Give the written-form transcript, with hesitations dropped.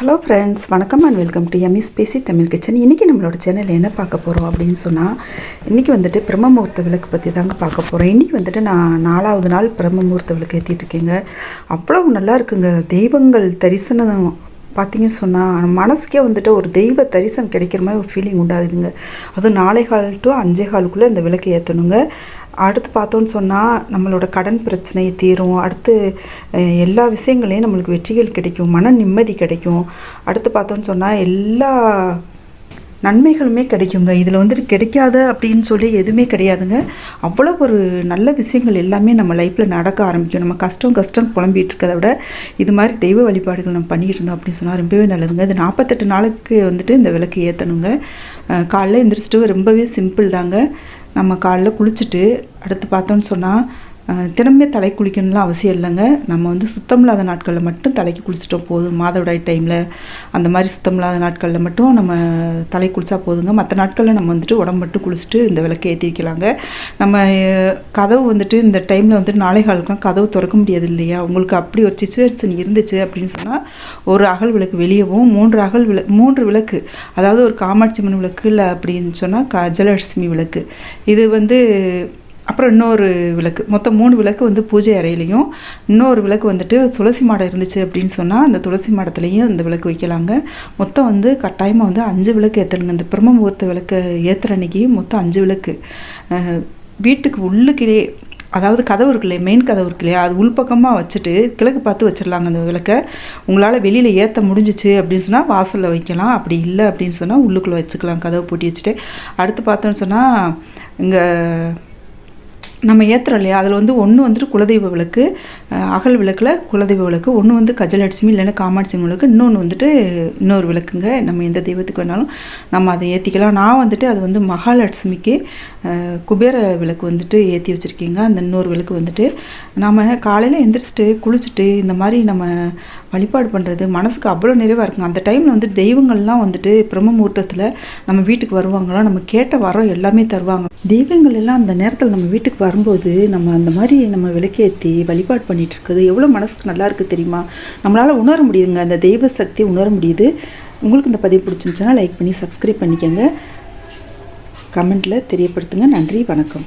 Hello friends, வணக்கம் and welcome to M E spicy Tamil kitchen. இன்றைக்கி நம்மளோட சேனலில் என்ன பார்க்க போகிறோம் அப்படின்னு சொன்னால், இன்றைக்கி வந்துட்டு பிரம்ம முகூர்த்த விளக்கு பற்றி தாங்க பார்க்க போகிறோம். இன்றைக்கி வந்துட்டு நான் 4வது நாள் பிரம்ம முகூர்த்த விளக்கு ஏற்றிட்டுருக்கேங்க. அவ்வளோ நல்லா இருக்குங்க. தெய்வங்கள் தரிசனம் பார்த்தீங்கன்னு சொன்னால் மனசுக்கே வந்துட்டு ஒரு தெய்வ தரிசனம் கிடைக்கிற மாதிரி ஒரு ஃபீலிங் உண்டாகுதுங்க. அதுவும் 4:15 to 5:15 இந்த விளக்கு ஏற்றணுங்க. அடுத்து பார்த்தோன்னு சொன்னால் நம்மளோட கடன் பிரச்சனை தீரும். அடுத்து எல்லா விஷயங்களையும் நம்மளுக்கு வெற்றிகள் கிடைக்கும், மன நிம்மதி கிடைக்கும். அடுத்து பார்த்தோன்னு சொன்னால் எல்லா நன்மைகளுமே கிடைக்குங்க. இதில் வந்துட்டு கிடைக்காத அப்படின்னு சொல்லி எதுவுமே கிடையாதுங்க. அவ்வளோ ஒரு நல்ல விஷயங்கள் எல்லாமே நம்ம லைஃப்பில் நடக்க ஆரம்பிக்கும். நம்ம கஷ்டம் புலம்பிகிட்டு இருக்கிறத விட இது மாதிரி தெய்வ வழிபாடுகள் நம்ம பண்ணிகிட்டு இருந்தோம் அப்படின்னு சொன்னால் ரொம்பவே நல்லதுங்க. இது 48 நாளுக்கு வந்துட்டு இந்த விளக்கு ஏற்றணுங்க. காலைல எந்திரிச்சிட்டு ரொம்பவே சிம்பிள் தாங்க. நம்ம காலைல குளிச்சுட்டு அடுத்து பார்த்தோன்னு சொன்னால் தினமே தலை குளிக்கணும்லாம் அவசியம் இல்லைங்க. நம்ம வந்து சுத்தம் இல்லாத நாட்களில் மட்டும் தலைக்கு குளிச்சுட்டோம் போதும். மாதவிடாய் டைமில் அந்த மாதிரி சுத்தம் இல்லாத நாட்களில் மட்டும் நம்ம தலை குளிச்சா போதுங்க. மற்ற நாட்களில் நம்ம வந்துட்டு உடம்பு மட்டும் குளிச்சுட்டு இந்த விளக்கை ஏற்றி வைக்கலாங்க. நம்ம கதவு வந்துட்டு இந்த டைமில் வந்துட்டு 4:15 கதவு திறக்க முடியாது இல்லையா? உங்களுக்கு அப்படி ஒரு சிச்சுவேஷன் இருந்துச்சு அப்படின்னு சொன்னால் ஒரு அகல் விளக்கு வெளியவும் 3 விளக்கு, அதாவது ஒரு காமாட்சி அம்மன் விளக்கு இல்லை அப்படின்னு சொன்னால் கஜலட்சுமி விளக்கு, இது வந்து அப்புறம் இன்னொரு விளக்கு, மொத்தம் 3 விளக்கு வந்து பூஜை அறையிலையும், இன்னொரு விளக்கு வந்துட்டு துளசி மாடம் இருந்துச்சு அப்படின்னு சொன்னால் அந்த துளசி மாடத்துலையும் இந்த விளக்கு வைக்கலாங்க. மொத்தம் வந்து கட்டாயமாக வந்து 5 விளக்கு ஏற்றணுங்க. இந்த பிரம்ம முகூர்த்த விளக்கு ஏற்றுற அன்னைக்கு மொத்தம் 5 விளக்கு வீட்டுக்கு உள்ளுக்கிலே, அதாவது கதவு இருக்கு இல்லையா, மெயின் கதவு இருக்கு இல்லையா, அது உள்பக்கமாக வச்சுட்டு கிழக்கு பார்த்து வச்சிடலாங்க. அந்த விளக்கை உங்களால் வெளியில் ஏற்ற முடிஞ்சிச்சு அப்படின்னு சொன்னால் வாசலில் வைக்கலாம். அப்படி இல்லை அப்படின்னு சொன்னால் உள்ளுக்குள்ளே வச்சுக்கலாம், கதவை பூட்டி வச்சுட்டு. அடுத்து பார்த்தோன்னு சொன்னால் இங்கே நம்ம ஏற்றுறோம் இல்லையா, அதில் வந்து ஒன்று வந்துட்டு குலதெய்வ விளக்கு, அகல் விளக்கில் குலதெய்வ விளக்கு, ஒன்று வந்து கஜலட்சுமி இல்லைன்னா காமாட்சி விளக்கு, இன்னொன்று வந்துட்டு இன்னொரு விளக்குங்க. நம்ம எந்த தெய்வத்துக்கு வேணாலும் நம்ம அதை ஏற்றிக்கலாம். நான் வந்துட்டு அது வந்து மகாலட்சுமிக்கு குபேர விளக்கு வந்துட்டு ஏற்றி வச்சுருக்கீங்க. அந்த இன்னொரு விளக்கு வந்துட்டு நம்ம காலையில் எந்திரிச்சிட்டு குளிச்சுட்டு இந்த மாதிரி நம்ம வழிபாடு பண்ணுறது மனசுக்கு அவ்வளோ நிறைவாக இருக்குங்க. அந்த டைமில் வந்து தெய்வங்கள்லாம் வந்துட்டு பிரம்ம முகூர்த்தத்தில் நம்ம வீட்டுக்கு வருவாங்களாம், நம்ம கேட்ட வரோம் எல்லாமே தருவாங்க. தெய்வங்கள் எல்லாம் அந்த நேரத்தில் நம்ம வீட்டுக்கு வரும்போது நம்ம அந்த மாதிரி நம்ம விளக்கேற்றி வழிபாடு பண்ணிகிட்டு இருக்குது எவ்வளோ மனசுக்கு நல்லா இருக்குது தெரியுமா? நம்மளால் உணர முடியுதுங்க, அந்த தெய்வ சக்தியை உணர முடியுது. உங்களுக்கு இந்த பதிவு பிடிச்சிருந்துச்சுன்னா லைக் பண்ணி சப்ஸ்கிரைப் பண்ணிக்கோங்க, கமெண்ட்டில் தெரியப்படுத்துங்க. நன்றி, வணக்கம்.